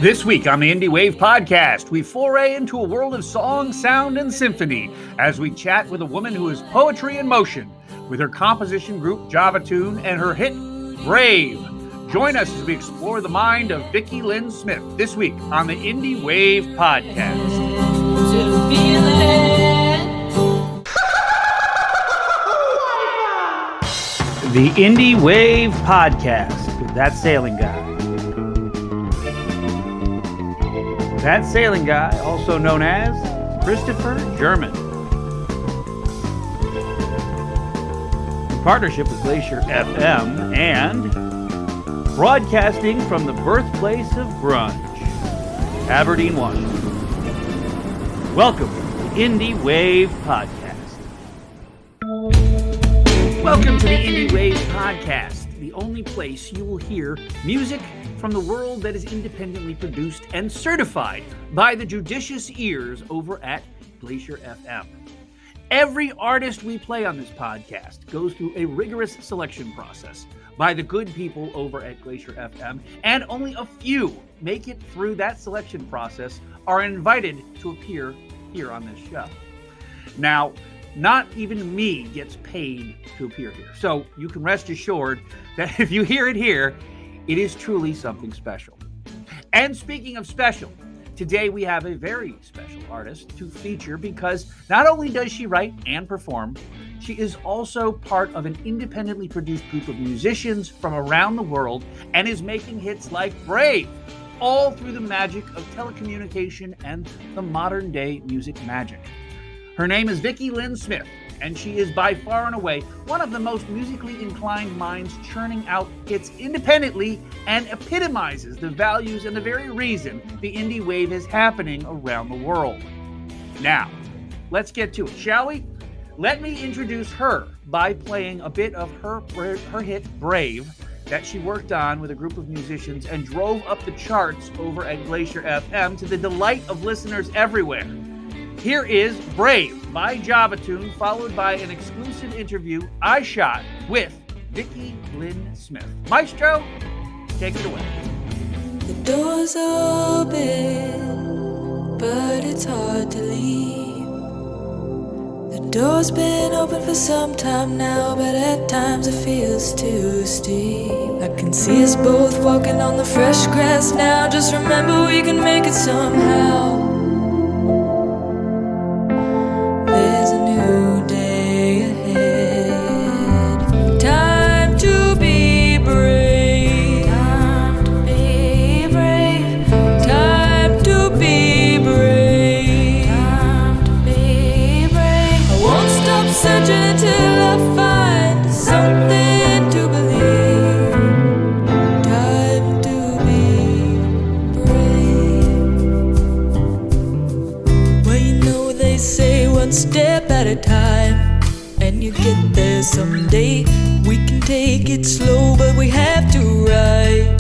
This week on the Indie Wave podcast, we foray into a world of song, sound, and symphony as we chat with a woman who is poetry in motion with her composition group Java Tune and her hit Brave. Join us as we explore the mind of Vicki Lynn Smith this week on the Indie Wave podcast. The Indie Wave podcast with That Sailing Guy. That Sailing Guy, also known as Christopher German. In partnership with Glacier FM and broadcasting from the birthplace of grunge, Aberdeen, Washington. Welcome to the Indie Wave podcast. Welcome to the Indie Wave podcast, the only place you will hear music from the world that is independently produced and certified by the judicious ears over at Glacier FM. Every artist we play on this podcast goes through a rigorous selection process by the good people over at Glacier FM, and only a few make it through that selection process are invited to appear here on this show. Now, not even me gets paid to appear here, so you can rest assured that if you hear it here, it is truly something special. And speaking of special, today we have a very special artist to feature because not only does she write and perform, she is also part of an independently produced group of musicians from around the world and is making hits like Brave, all through the magic of telecommunication and the modern day music magic. Her name is Vicki Lynn Smith, and she is by far and away one of the most musically inclined minds churning out hits independently and epitomizes the values and the very reason the indie wave is happening around the world. Now, let's get to it, shall we? Let me introduce her by playing a bit of her hit Brave that she worked on with a group of musicians and drove up the charts over at Glacier FM to the delight of listeners everywhere. Here is Brave by Java Tune, followed by an exclusive interview I shot with Vicki Lynn Smith. Maestro, take it away. The door's open, but it's hard to leave. The door's been open for some time now, but at times it feels too steep. I can see us both walking on the fresh grass now. Just remember we can make it somehow. There's a new day ahead. Time to be brave. Time to be brave. Time to be brave. Time to be brave. I won't stop searching until I find something to believe. Time to be brave. Well, you know they say one step at a time, and you get there someday. We can take it slow, but we have to ride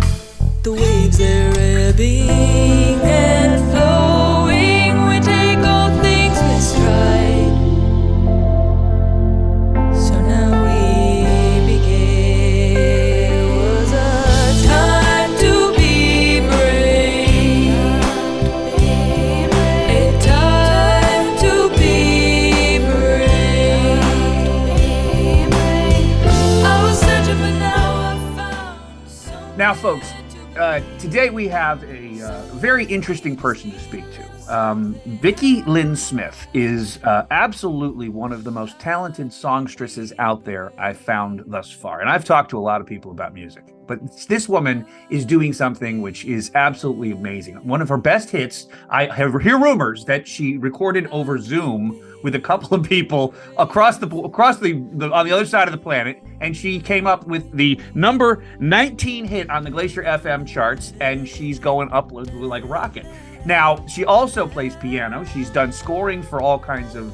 the waves. They're ebbing and flowing. We take all things in stride. So now we begin. It was a time to be brave. A time to be brave. I was searching, but now I found something. Now, folks, today we have a very interesting person to speak to. Vicki Lynn Smith is absolutely one of the most talented songstresses out there I've found thus far. And I've talked to a lot of people about music, but this woman is doing something which is absolutely amazing. One of her best hits, I hear rumors that she recorded over Zoom with a couple of people across the on the other side of the planet, and she came up with the number 19 hit on the Glacier FM charts, and she's going up like a rocket. Now, she also plays piano. She's done scoring for all kinds of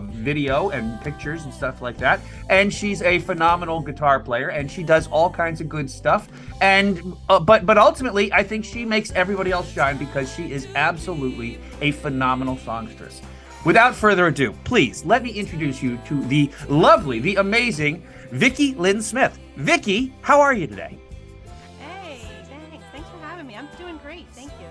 video and pictures and stuff like that. And she's a phenomenal guitar player, and she does all kinds of good stuff. And but ultimately, I think she makes everybody else shine because she is absolutely a phenomenal songstress. Without further ado, please let me introduce you to the lovely, the amazing Vicki Lynn Smith. Vicki, how are you today? Hey, thanks. Thanks for having me. I'm doing great. Thank you.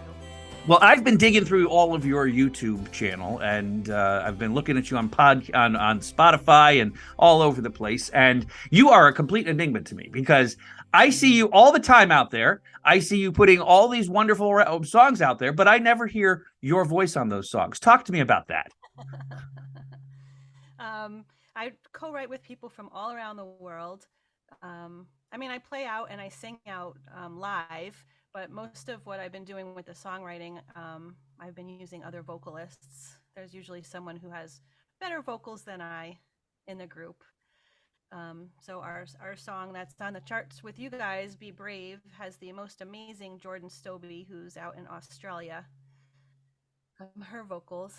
Well, I've been digging through all of your YouTube channel, and I've been looking at you on Spotify and all over the place. And you are a complete enigma to me because I see you all the time out there. I see you putting all these wonderful songs out there, but I never hear your voice on those songs. Talk to me about that. I co-write with people from all around the world. I mean, I play out and I sing out live, but most of what I've been doing with the songwriting, I've been using other vocalists. There's usually someone who has better vocals than I in the group. So our song that's on the charts with you guys, Be Brave, has the most amazing Jordan Stobie, who's out in Australia. Her vocals.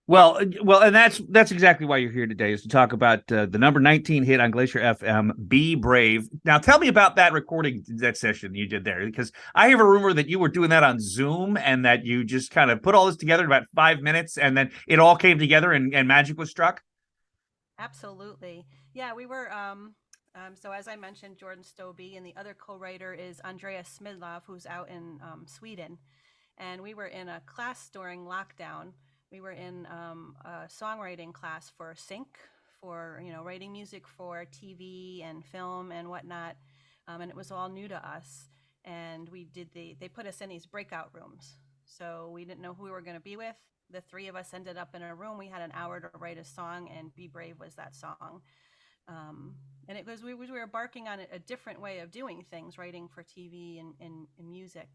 Well, and that's exactly why you're here today, is to talk about the number 19 hit on Glacier FM, Be Brave. Now, tell me about that recording, that session you did there, because I have a rumor that you were doing that on Zoom and that you just kind of put all this together in about 5 minutes and then it all came together and magic was struck. Absolutely. Yeah, we were, so as I mentioned, Jordan Stobie, and the other co-writer is Andreas Smidlov, who's out in Sweden. And we were in a class during lockdown. We were in a songwriting class for sync, for, writing music for TV and film and whatnot. And it was all new to us. And they put us in these breakout rooms. So we didn't know who we were going to be with. The three of us ended up in a room. We had an hour to write a song, and Be Brave was that song. And it was, we were embarking on a different way of doing things. Writing for TV and music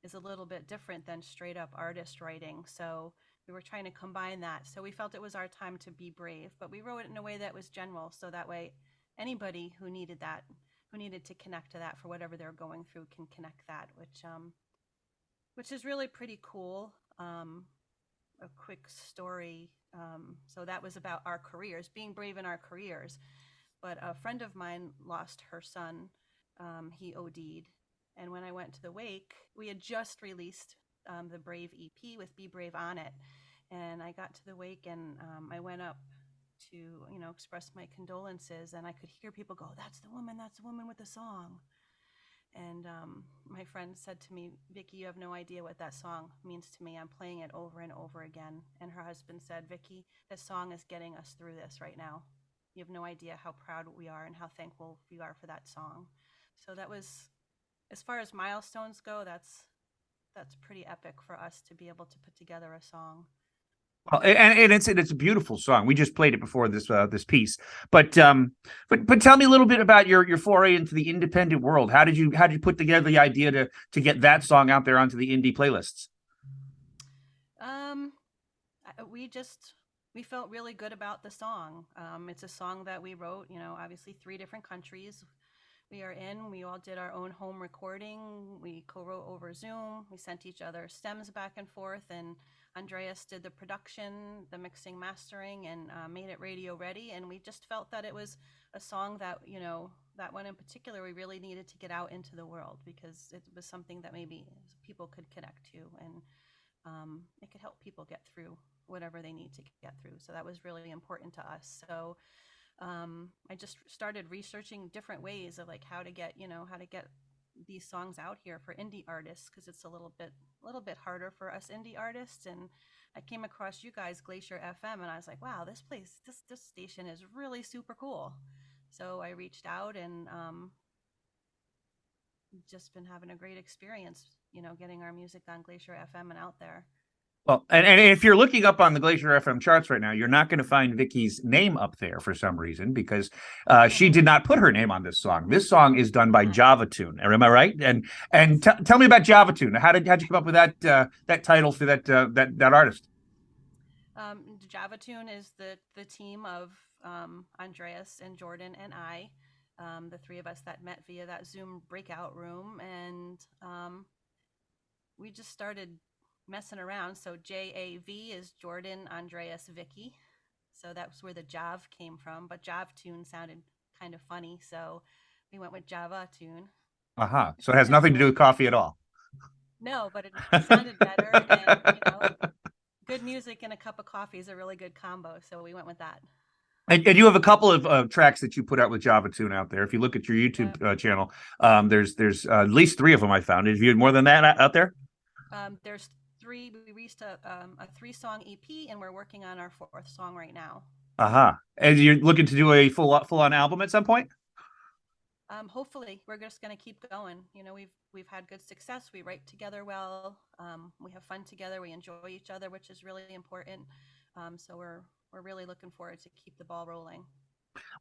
is a little bit different than straight up artist writing. So we were trying to combine that. So we felt it was our time to be brave, but we wrote it in a way that was general. So that way anybody who needed to connect to that for whatever they're going through can connect that, which is really pretty cool. A quick story. So that was about our careers, being brave in our careers. But a friend of mine lost her son. He OD'd. And when I went to the wake, we had just released the Brave EP with Be Brave on it. And I got to the wake and I went up to, express my condolences. And I could hear people go, that's the woman with the song. And my friend said to me, Vicki, you have no idea what that song means to me. I'm playing it over and over again. And her husband said, Vicki, this song is getting us through this right now. You have no idea how proud we are and how thankful we are for that song. So that was, as far as milestones go, that's pretty epic for us to be able to put together a song. Well, and it's a beautiful song. We just played it before this piece, but tell me a little bit about your foray into the independent world. How did you put together the idea to get that song out there onto the indie playlists? We felt really good about the song. It's a song that we wrote, obviously 3 different countries we are in. We all did our own home recording. We co-wrote over Zoom. We sent each other stems back and forth, and Andreas did the production, the mixing, mastering, and made it radio ready. And we just felt that it was a song that, that one in particular, we really needed to get out into the world because it was something that maybe people could connect to, and it could help people get through whatever they need to get through. So that was really important to us. So I just started researching different ways of how to get these songs out here for indie artists, because it's a little bit harder for us indie artists. And I came across you guys, Glacier FM, and I was like, wow, this station is really super cool. So I reached out and just been having a great experience, getting our music on Glacier FM and out there. Well, and if you're looking up on the Glacier FM charts right now, you're not going to find Vicky's name up there for some reason, because she did not put her name on this song. This song is done by Java Tune. Am I right? And tell me about Java Tune. How'd you come up with that title for that artist? Java Tune is the team of Andreas and Jordan and I, the 3 of us that met via that Zoom breakout room, and we just started messing around. So JAV is Jordan, Andreas, Vicky. So that's where the Jav came from, but Jav Tune sounded kind of funny, so we went with Java Tune. So it has nothing to do with coffee at all. No, but it sounded better, and good music and a cup of coffee is a really good combo, so we went with that. And you have a couple of tracks that you put out with Java Tune out there. If you look at your YouTube channel, there's at least 3 of them I found. Have you had more than that out there? There's three. We released a 3-song EP, and we're working on our 4th song right now. And you're looking to do a full on album at some point? Hopefully, we're just going to keep going. You know, we've had good success. We write together well. We have fun together. We enjoy each other, which is really important. So we're really looking forward to keep the ball rolling.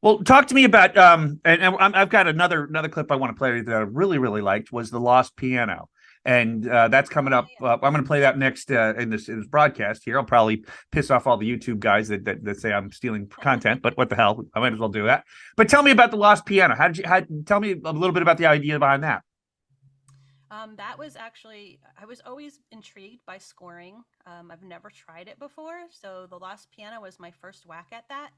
Well, talk to me about I've got another clip I want to play that I really liked was the Lost Piano, and that's coming up. I'm going to play that next in this broadcast here. I'll probably piss off all the YouTube guys that say I'm stealing content, but what the hell? I might as well do that. But tell me about the Lost Piano. Tell me a little bit about the idea behind that. That was actually, I was always intrigued by scoring. I've never tried it before, so the Lost Piano was my first whack at that.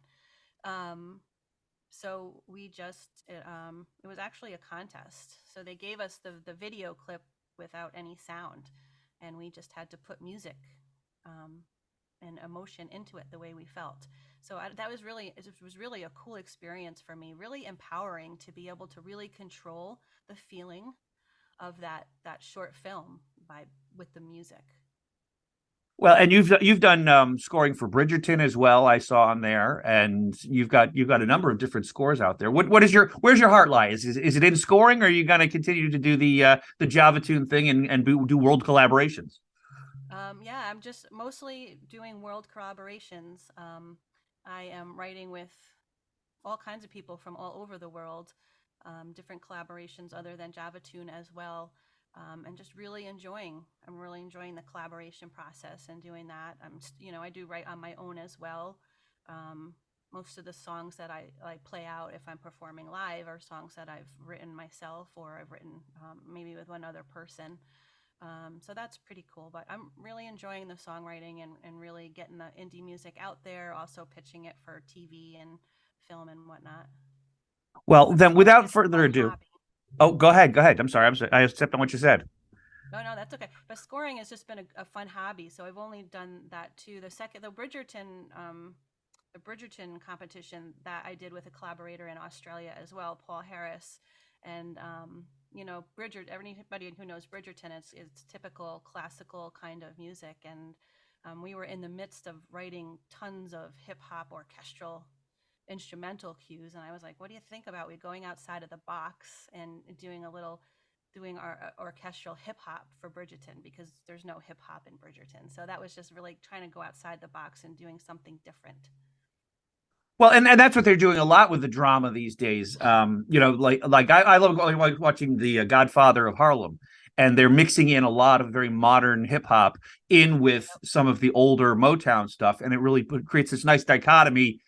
So we just, it was actually a contest. So they gave us the video clip without any sound, and we just had to put music and emotion into it the way we felt. So it was really a cool experience for me, really empowering to be able to really control the feeling of that short film with the music. Well, and you've done scoring for Bridgerton as well. I saw on there, and you've got a number of different scores out there. Where's your heart lie? Is it in scoring, or are you going to continue to do the Java-tune thing and do world collaborations? Yeah, I'm just mostly doing world collaborations. I am writing with all kinds of people from all over the world, different collaborations other than Java-tune as well. And just really enjoying the collaboration process and doing that. I do write on my own as well. Most of the songs that I play out if I'm performing live are songs that I've written myself or I've written maybe with one other person. So that's pretty cool, but I'm really enjoying the songwriting and really getting the indie music out there, also pitching it for TV and film and whatnot. Well, then without further ado, oh, go ahead. I'm sorry. I stepped on what you said. No, that's okay. But scoring has just been a fun hobby. So I've only done that too. The Bridgerton competition that I did with a collaborator in Australia as well, Paul Harris. And, anybody who knows Bridgerton, it's typical classical kind of music. And we were in the midst of writing tons of hip hop orchestral instrumental cues, and I was like, what do you think about we going outside of the box and doing our orchestral hip hop for Bridgerton, because there's no hip hop in Bridgerton. So that was just really trying to go outside the box and doing something different. Well, and that's what they're doing a lot with the drama these days. I love watching the Godfather of Harlem, and they're mixing in a lot of very modern hip hop in with some of the older Motown stuff, and it really creates this nice dichotomy,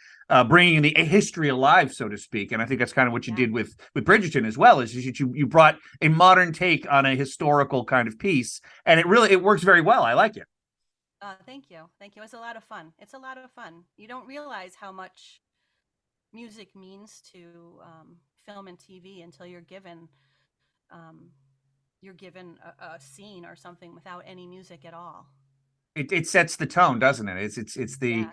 bringing the history alive, so to speak. And I think that's kind of what you did with Bridgerton as well, is you brought a modern take on a historical kind of piece, and it works very well. I like it. Thank you. It's a lot of fun. You don't realize how much music means to film and TV until you're given a scene or something without any music at all. It sets the tone, doesn't it? It's the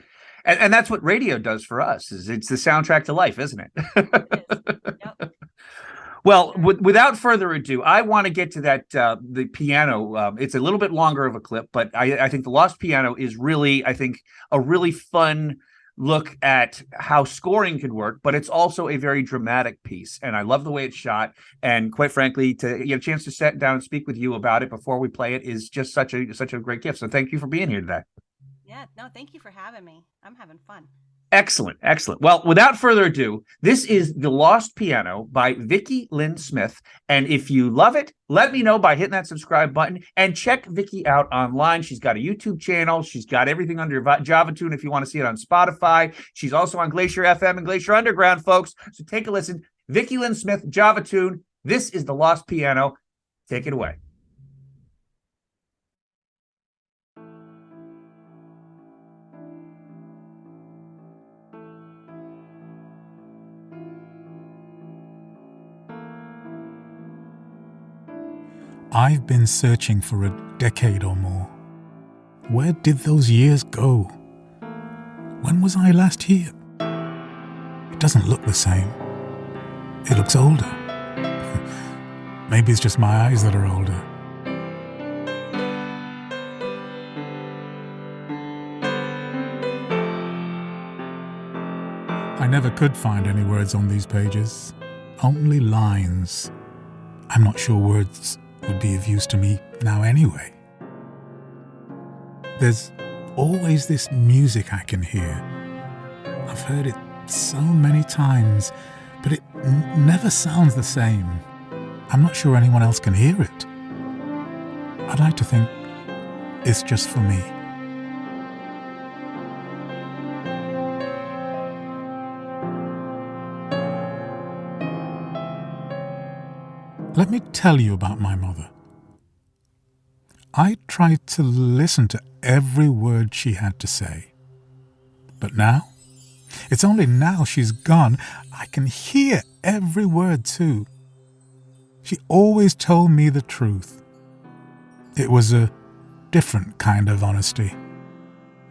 and that's what radio does for us. It's the soundtrack to life, isn't it? It is. Yep. Well, without further ado, I want to get to that the piano. It's a little bit longer of a clip, but I think the Lost Piano is really, I think, a really fun look at how scoring could work, but it's also a very dramatic piece, and I love the way it's shot. And quite frankly, to get a chance to sit down and speak with you about it before we play it is just such a great gift. So thank you for being here today. Yeah, no, thank you for having me. I'm having fun. Excellent. Well, without further ado, this is The Lost Piano by Vicki Lynn Smith. And if you love it, let me know by hitting that subscribe button, and check Vicki out online. She's got a YouTube channel. She's got everything under Java-tune if you want to see it on Spotify. She's also on Glacier FM and Glacier Underground, folks. So take a listen. Vicki Lynn Smith, Java-tune. This is The Lost Piano. Take it away. I've been searching for a decade or more. Where did those years go? When was I last here? It doesn't look the same. It looks older. Maybe it's just my eyes that are older. I never could find any words on these pages, only lines. I'm not sure words would be of use to me now anyway. There's always this music I can hear. I've heard it so many times, but it never sounds the same. I'm not sure anyone else can hear it. I'd like to think it's just for me. Let me tell you about my mother. I tried to listen to every word she had to say. But now, it's only now she's gone, I can hear every word too. She always told me the truth. It was a different kind of honesty.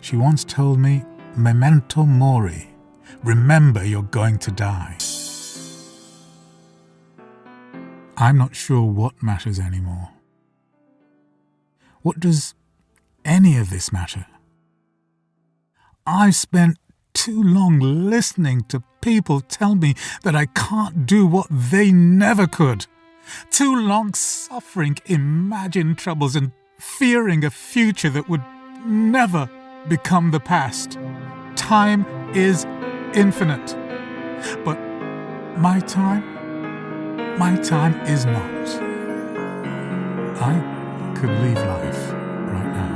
She once told me, "Memento mori," remember you're going to die. I'm not sure what matters anymore. What does any of this matter? I've spent too long listening to people tell me that I can't do what they never could. Too long suffering imagined troubles and fearing a future that would never become the past. Time is infinite. But my time is not. I could leave life right now.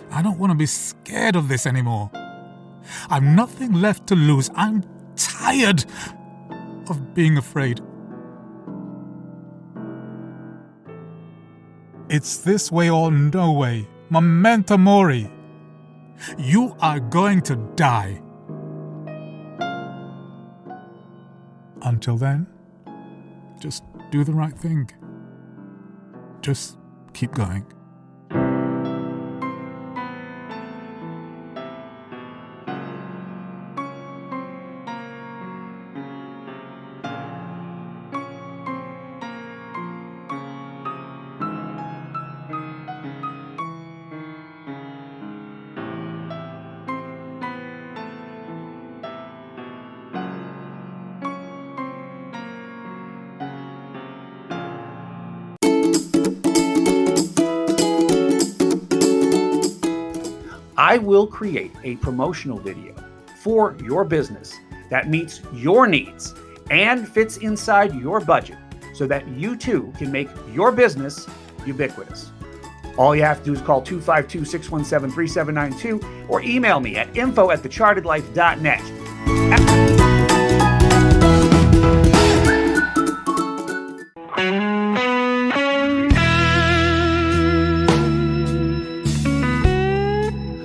I don't want to be scared of this anymore. I've nothing left to lose. I'm tired of being afraid. It's this way or no way. Memento mori. You are going to die. Until then, just do the right thing. Just keep going. I will create a promotional video for your business that meets your needs and fits inside your budget so that you too can make your business ubiquitous. All you have to do is call 252-617-3792 or email me at info@thechartedlife.net.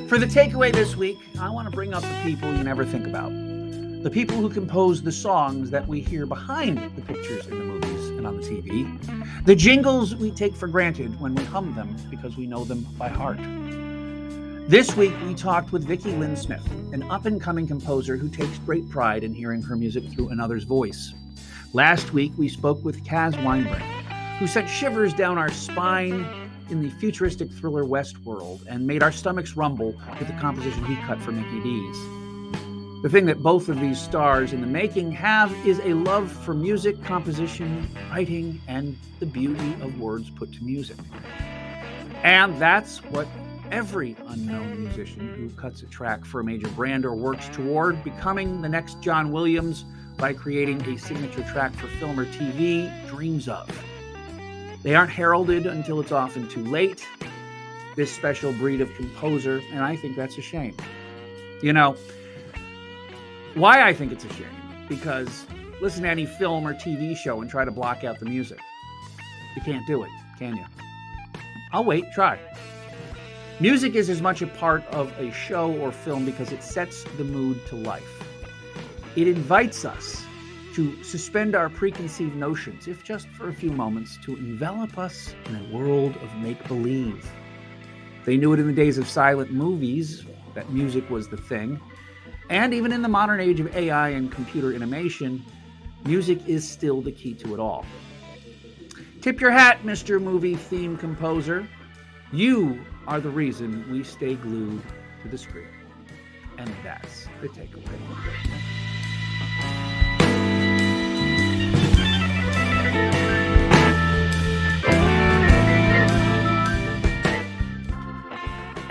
For the takeaway this week, I want to bring up the people you never think about. The people who compose the songs that we hear behind the pictures in the movies and on the TV. The jingles we take for granted when we hum them because we know them by heart. This week, we talked with Vicki Lynn Smith, an up-and-coming composer who takes great pride in hearing her music through another's voice. Last week, we spoke with Kaz Weinberg, who sent shivers down our spine in the futuristic thriller Westworld and made our stomachs rumble with the composition he cut for Mickey D's. The thing that both of these stars in the making have is a love for music, composition, writing, and the beauty of words put to music. And that's what every unknown musician who cuts a track for a major brand or works toward becoming the next John Williams by creating a signature track for film or TV dreams of. They aren't heralded until it's often too late, this special breed of composer, and I think that's a shame. You know, why I think it's a shame? Because listen to any film or TV show and try to block out the music. You can't do it, can you? I'll wait, try. Music is as much a part of a show or film because it sets the mood to life. It invites us to suspend our preconceived notions, if just for a few moments, to envelop us in a world of make-believe. They knew it in the days of silent movies, that music was the thing. And even in the modern age of AI and computer animation, music is still the key to it all. Tip your hat, Mr. Movie Theme Composer. You are the reason we stay glued to the screen. And that's the takeaway.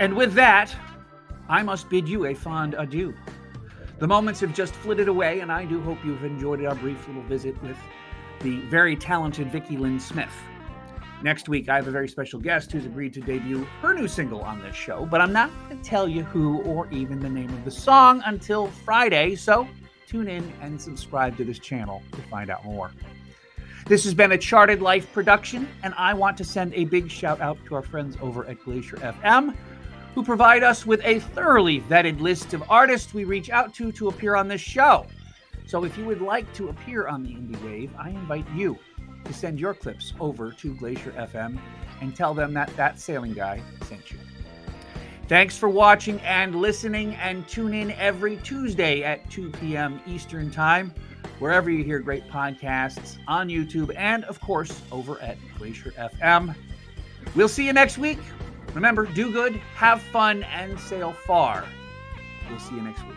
And with that, I must bid you a fond adieu. The moments have just flitted away, and I do hope you've enjoyed our brief little visit with the very talented Vicki Lynn Smith. Next week, I have a very special guest who's agreed to debut her new single on this show, but I'm not going to tell you who or even the name of the song until Friday, so tune in and subscribe to this channel to find out more. This has been a Charted Life production, and I want to send a big shout out to our friends over at Glacier FM, who provide us with a thoroughly vetted list of artists we reach out to appear on this show. So if you would like to appear on the Indie Wave, I invite you to send your clips over to Glacier FM and tell them that Sailing Guy sent you. Thanks for watching and listening, and tune in every Tuesday at 2 p.m. Eastern Time, wherever you hear great podcasts, on YouTube, and of course, over at Glacier FM. We'll see you next week. Remember, do good, have fun, and sail far. We'll see you next week.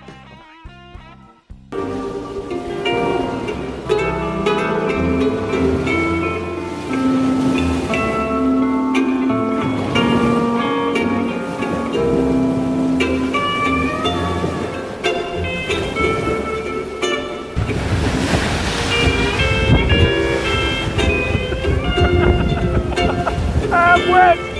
Bye-bye.